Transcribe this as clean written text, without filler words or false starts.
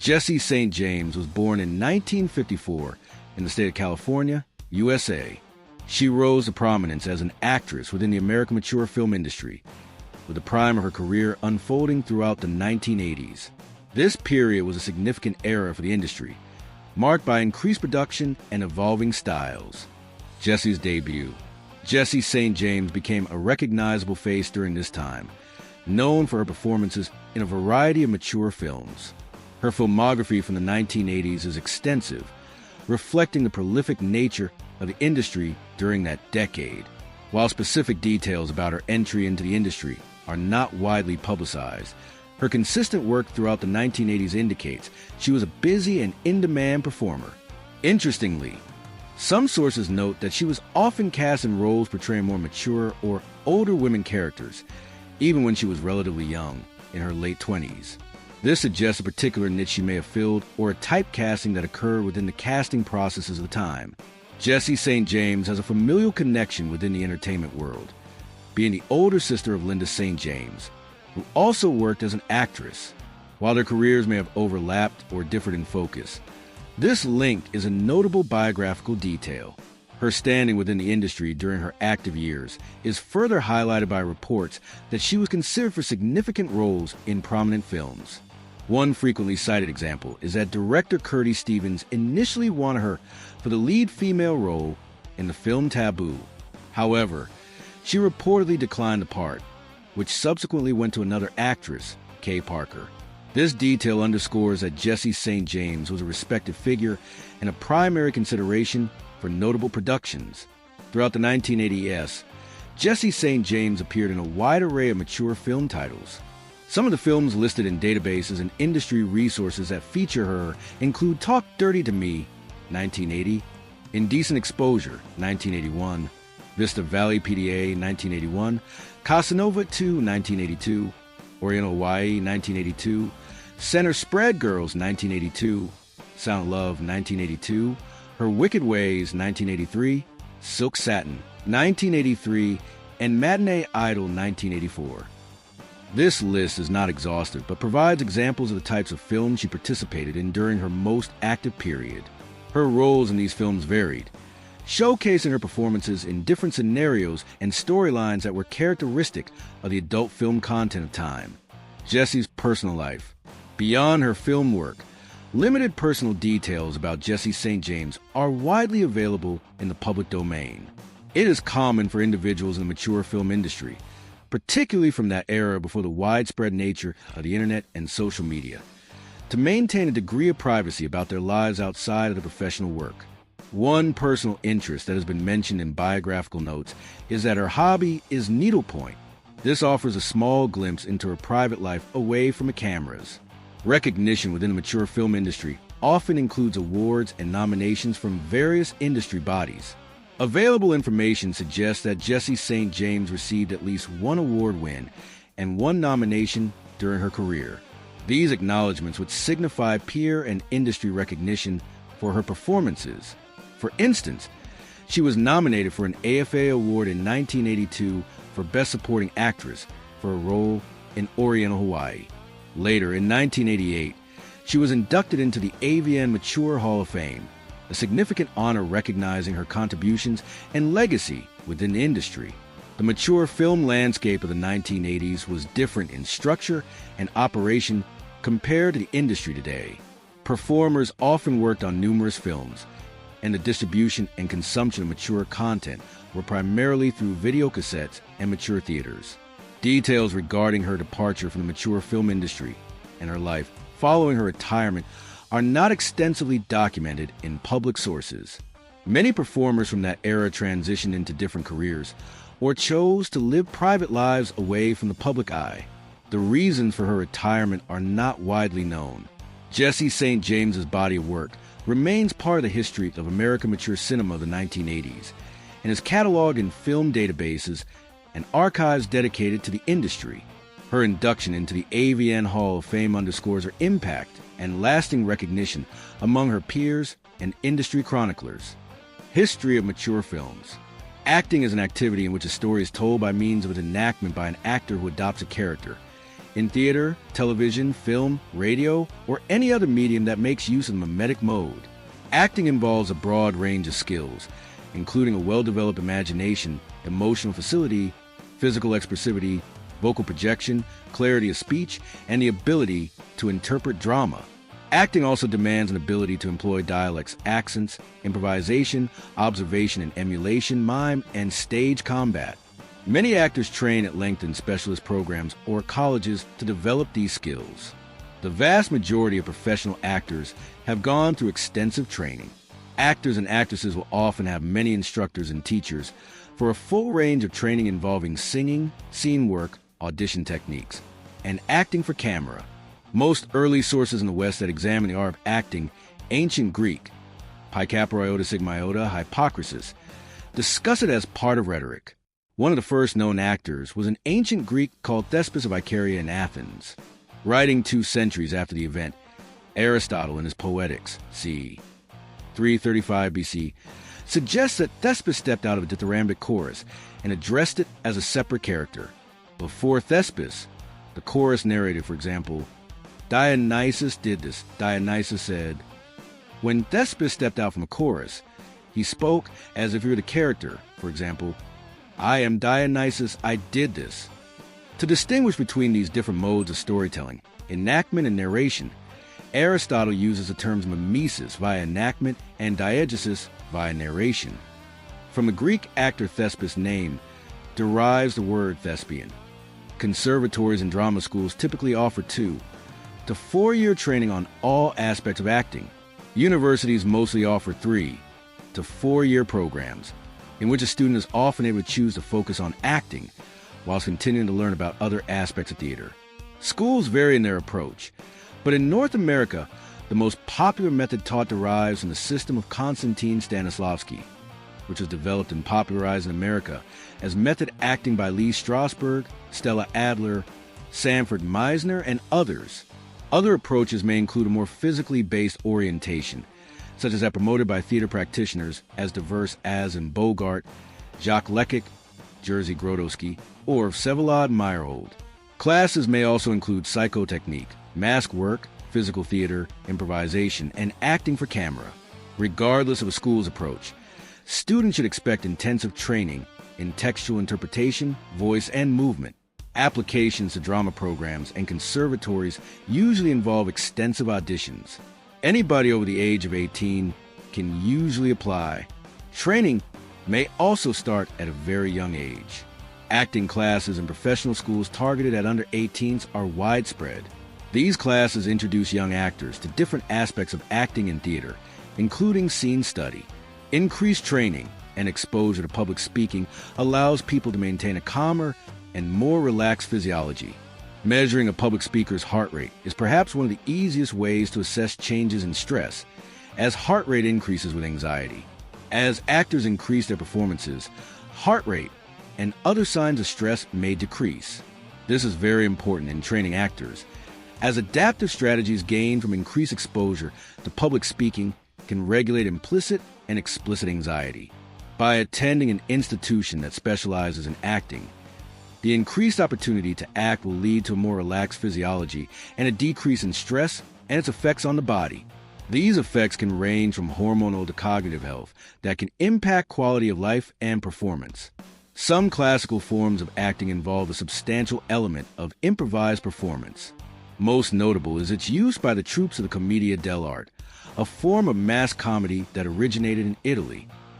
Jessie St. James was born in 1954 in the state of California, USA. She rose to prominence as an actress within the American mature film industry, with the prime of her career unfolding throughout the 1980s. This period was a significant era for the industry, marked by increased production and evolving styles. Jessie's debut. Jessie St. James became a recognizable face during this time, known for her performances in a variety of mature films. Her filmography from the 1980s is extensive, reflecting the prolific nature of the industry during that decade. While specific details about her entry into the industry are not widely publicized, her consistent work throughout the 1980s indicates she was a busy and in-demand performer. Interestingly, some sources note that she was often cast in roles portraying more mature or older women characters, even when she was relatively young, in her late 20s. This suggests a particular niche she may have filled or a typecasting that occurred within the casting processes of the time. Jessie St. James has a familial connection within the entertainment world, being the older sister of Linda St. James, who also worked as an actress. While their careers may have overlapped or differed in focus, this link is a notable biographical detail. Her standing within the industry during her active years is further highlighted by reports that she was considered for significant roles in prominent films. One frequently cited example is that director Curtis Stevens initially wanted her for the lead female role in the film Taboo. However, she reportedly declined the part, which subsequently went to another actress, Kay Parker. This detail underscores that Jessie St. James was a respected figure and a primary consideration for notable productions. Throughout the 1980s, Jessie St. James appeared in a wide array of mature film titles. Some of the films listed in databases and industry resources that feature her include Talk Dirty to Me, 1980, Indecent Exposure, 1981, Vista Valley PDA, 1981, Casanova 2, 1982, Oriental Hawaii, 1982, Center Spread Girls, 1982, Sound Love, 1982, Her Wicked Ways, 1983, Silk Satin, 1983, and Matinee Idol, 1984. This list is not exhaustive, but provides examples of the types of films she participated in during her most active period. Her roles in these films varied, showcasing her performances in different scenarios and storylines that were characteristic of the adult film content of time. Jessie's personal life. Beyond her film work, limited personal details about Jessie St. James are widely available in the public domain. It is common for individuals in the mature film industry, particularly from that era before the widespread nature of the internet and social media, to maintain a degree of privacy about their lives outside of the professional work. One personal interest that has been mentioned in biographical notes is that her hobby is needlepoint. This offers a small glimpse into her private life away from the cameras. Recognition within the mature film industry often includes awards and nominations from various industry bodies. Available information suggests that Jessie St. James received at least one award win and one nomination during her career. These acknowledgments would signify peer and industry recognition for her performances. For instance, she was nominated for an AFA Award in 1982 for Best Supporting Actress for a role in Oriental Hawaii. Later, in 1988, she was inducted into the AVN Mature Hall of Fame, a significant honor recognizing her contributions and legacy within the industry. The mature film landscape of the 1980s was different in structure and operation compared to the industry today. Performers often worked on numerous films, and the distribution and consumption of mature content were primarily through videocassettes and mature theaters. Details regarding her departure from the mature film industry and her life following her retirement are not extensively documented in public sources. Many performers from that era transitioned into different careers or chose to live private lives away from the public eye. The reasons for her retirement are not widely known. Jessie St. James's body of work remains part of the history of American mature cinema of the 1980s and is cataloged in film databases and archives dedicated to the industry. Her induction into the AVN Hall of Fame underscores her impact and lasting recognition among her peers and industry chroniclers. History of mature films. Acting is an activity in which a story is told by means of an enactment by an actor who adopts a character, In theater, television, film, radio, or any other medium that makes use of the mimetic mode, acting involves a broad range of skills, including a well-developed imagination, emotional facility, physical expressivity, vocal projection, clarity of speech, and the ability to interpret drama. Acting also demands an ability to employ dialects, accents, improvisation, observation and emulation, mime, and stage combat. Many actors train at length in specialist programs or colleges to develop these skills. The vast majority of professional actors have gone through extensive training. Actors and actresses will often have many instructors and teachers for a full range of training involving singing, scene work, audition techniques, and acting for camera. Most early sources in the West that examine the art of acting, ancient Greek, pi kappa iota sigma iota, hypocrisy, discuss it as part of rhetoric. One of the first known actors was an ancient Greek called Thespis of Icaria in Athens. Writing 2 centuries after the event, Aristotle in his Poetics, c. 335 BC, suggests that Thespis stepped out of a dithyrambic chorus and addressed it as a separate character. Before Thespis, the chorus narrated, for example, Dionysus did this. Dionysus said, when Thespis stepped out from a chorus, he spoke as if he were the character, for example, I am Dionysus, I did this. To distinguish between these different modes of storytelling, enactment and narration, Aristotle uses the terms mimesis via enactment and diegesis via narration. From the Greek actor Thespis' name derives the word thespian. Conservatories and drama schools typically offer 2 to 4-year training on all aspects of acting. Universities mostly offer 3 to 4-year programs, in which a student is often able to choose to focus on acting whilst continuing to learn about other aspects of theater. Schools vary in their approach, but in North America, the most popular method taught derives from the system of Konstantin Stanislavski, which was developed and popularized in America as method acting by Lee Strasberg, Stella Adler, Sanford Meisner, and others. Other approaches may include a more physically based orientation, such as that promoted by theater practitioners as diverse as in Bogart, Jacques Lekic, Jerzy Grodowski, or Vsevolod Meyerhold. Classes may also include psychotechnique, mask work, physical theater, improvisation, and acting for camera. Regardless of a school's approach, students should expect intensive training in textual interpretation, voice, and movement. Applications to drama programs and conservatories usually involve extensive auditions. Anybody over the age of 18 can usually apply. Training may also start at a very young age. Acting classes in professional schools targeted at under 18s are widespread. These classes introduce young actors to different aspects of acting in theater, including scene study. Increased training and exposure to public speaking allows people to maintain a calmer and more relaxed physiology. Measuring a public speaker's heart rate is perhaps one of the easiest ways to assess changes in stress, as heart rate increases with anxiety. As actors increase their performances, heart rate and other signs of stress may decrease. This is very important in training actors, as adaptive strategies gained from increased exposure to public speaking can regulate implicit and explicit anxiety. By attending an institution that specializes in acting, the increased opportunity to act will lead to a more relaxed physiology and a decrease in stress and its effects on the body. These effects can range from hormonal to cognitive health that can impact quality of life and performance. Some classical forms of acting involve a substantial element of improvised performance. Most notable is its use by the troops of the Commedia dell'arte, a form of mass comedy that originated in Italy.